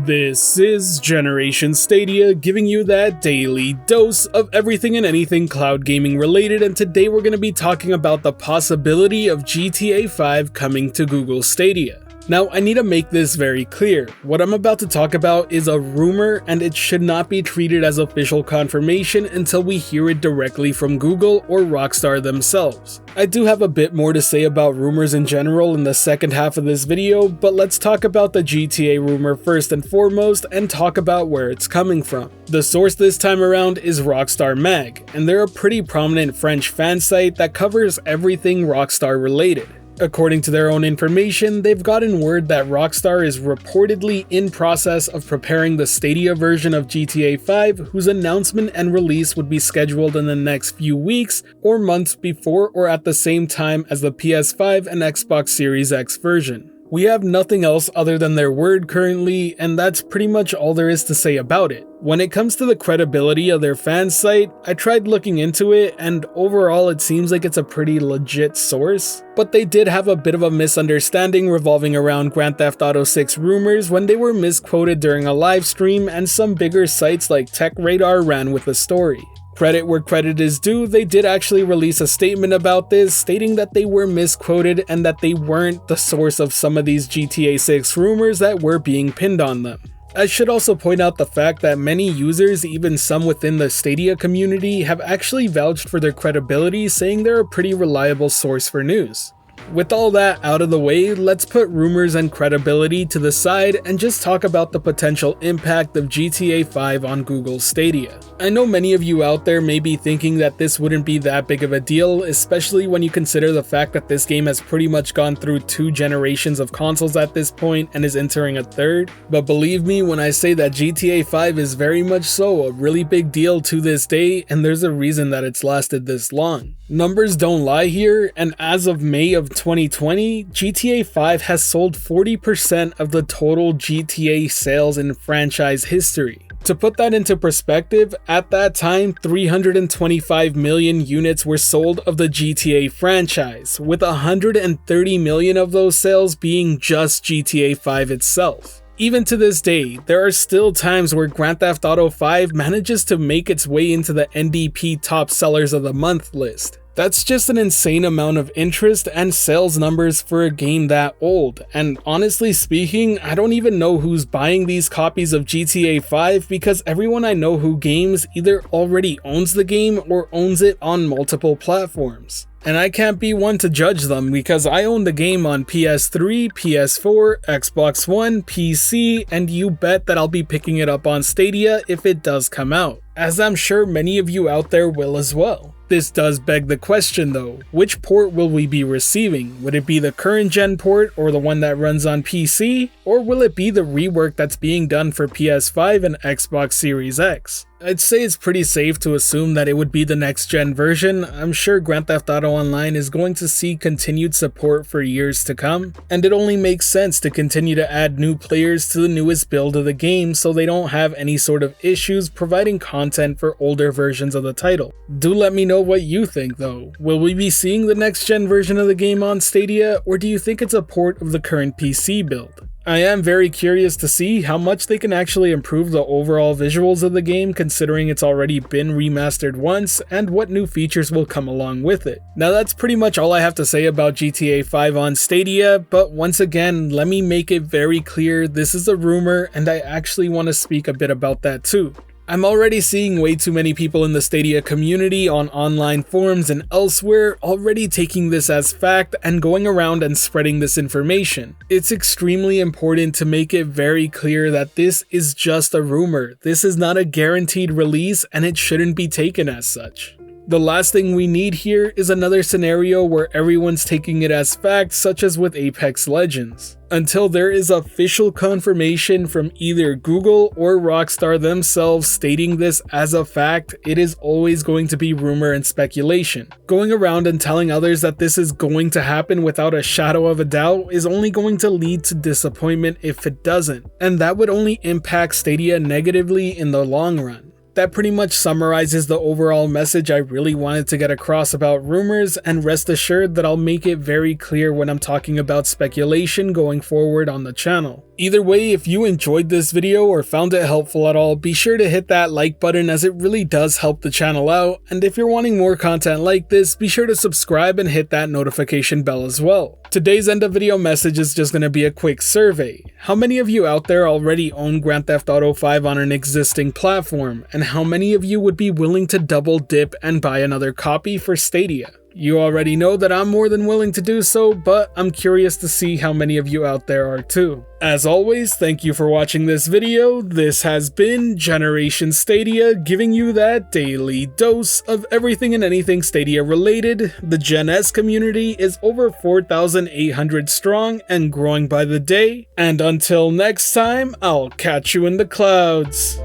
This is Generation Stadia, giving you that daily dose of everything and anything cloud gaming related, and today we're going to be talking about the possibility of GTA 5 coming to Google Stadia. Now, I need to make this very clear. What I'm about to talk about is a rumor, and it should not be treated as official confirmation until we hear it directly from Google or Rockstar themselves. I do have a bit more to say about rumors in general in the second half of this video, but let's talk about the GTA rumor first and foremost and talk about where it's coming from. The source this time around is Rockstar Mag, and they're a pretty prominent French fan site that covers everything Rockstar related. According to their own information, they've gotten word that Rockstar is reportedly in process of preparing the Stadia version of GTA 5, whose announcement and release would be scheduled in the next few weeks or months before or at the same time as the PS5 and Xbox Series X version. We have nothing else other than their word currently, and that's pretty much all there is to say about it. When it comes to the credibility of their fan site, I tried looking into it, and overall it seems like it's a pretty legit source, but they did have a bit of a misunderstanding revolving around Grand Theft Auto 6 rumors when they were misquoted during a live stream, and some bigger sites like Tech Radar ran with the story. Credit where credit is due, they did actually release a statement about this, stating that they were misquoted and that they weren't the source of some of these GTA 6 rumors that were being pinned on them. I should also point out the fact that many users, even some within the Stadia community, have actually vouched for their credibility, saying they're a pretty reliable source for news. With all that out of the way, let's put rumors and credibility to the side and just talk about the potential impact of GTA 5 on Google Stadia. I know many of you out there may be thinking that this wouldn't be that big of a deal, especially when you consider the fact that this game has pretty much gone through 2 generations of consoles at this point and is entering a third. But believe me when I say that GTA 5 is very much so a really big deal to this day, and there's a reason that it's lasted this long. Numbers don't lie here, and as of May of 2020, GTA 5 has sold 40% of the total GTA sales in franchise history. To put that into perspective, at that time, 325 million units were sold of the GTA franchise, with 130 million of those sales being just GTA 5 itself. Even to this day, there are still times where Grand Theft Auto 5 manages to make its way into the NDP top sellers of the month list. That's just an insane amount of interest and sales numbers for a game that old, and honestly speaking, I don't even know who's buying these copies of GTA 5 because everyone I know who games either already owns the game or owns it on multiple platforms. And I can't be one to judge them because I own the game on PS3, PS4, Xbox One, PC, and you bet that I'll be picking it up on Stadia if it does come out, as I'm sure many of you out there will as well. This does beg the question though, which port will we be receiving? Would it be the current gen port or the one that runs on PC? Or will it be the rework that's being done for PS5 and Xbox Series X? I'd say it's pretty safe to assume that it would be the next gen version. I'm sure Grand Theft Auto Online is going to see continued support for years to come, and it only makes sense to continue to add new players to the newest build of the game so they don't have any sort of issues providing content for older versions of the title. Do let me know what you think though. Will we be seeing the next gen version of the game on Stadia, or do you think it's a port of the current PC build? I am very curious to see how much they can actually improve the overall visuals of the game considering it's already been remastered once, and what new features will come along with it. Now that's pretty much all I have to say about GTA 5 on Stadia, but once again, let me make it very clear this is a rumor and I actually want to speak a bit about that too. I'm already seeing way too many people in the Stadia community on online forums and elsewhere already taking this as fact and going around and spreading this information. It's extremely important to make it very clear that this is just a rumor. This is not a guaranteed release and it shouldn't be taken as such. The last thing we need here is another scenario where everyone's taking it as fact, such as with Apex Legends. Until there is official confirmation from either Google or Rockstar themselves stating this as a fact, it is always going to be rumor and speculation. Going around and telling others that this is going to happen without a shadow of a doubt is only going to lead to disappointment if it doesn't, and that would only impact Stadia negatively in the long run. That pretty much summarizes the overall message I really wanted to get across about rumors, and rest assured that I'll make it very clear when I'm talking about speculation going forward on the channel. Either way, if you enjoyed this video or found it helpful at all, be sure to hit that like button as it really does help the channel out, and if you're wanting more content like this, be sure to subscribe and hit that notification bell as well. Today's end of video message is just going to be a quick survey. How many of you out there already own Grand Theft Auto 5 on an existing platform, and how many of you would be willing to double dip and buy another copy for Stadia? You already know that I'm more than willing to do so, but I'm curious to see how many of you out there are too. As always, thank you for watching this video. This has been Generation Stadia, giving you that daily dose of everything and anything Stadia related. The Gen S community is over 4,800 strong and growing by the day. And until next time, I'll catch you in the clouds.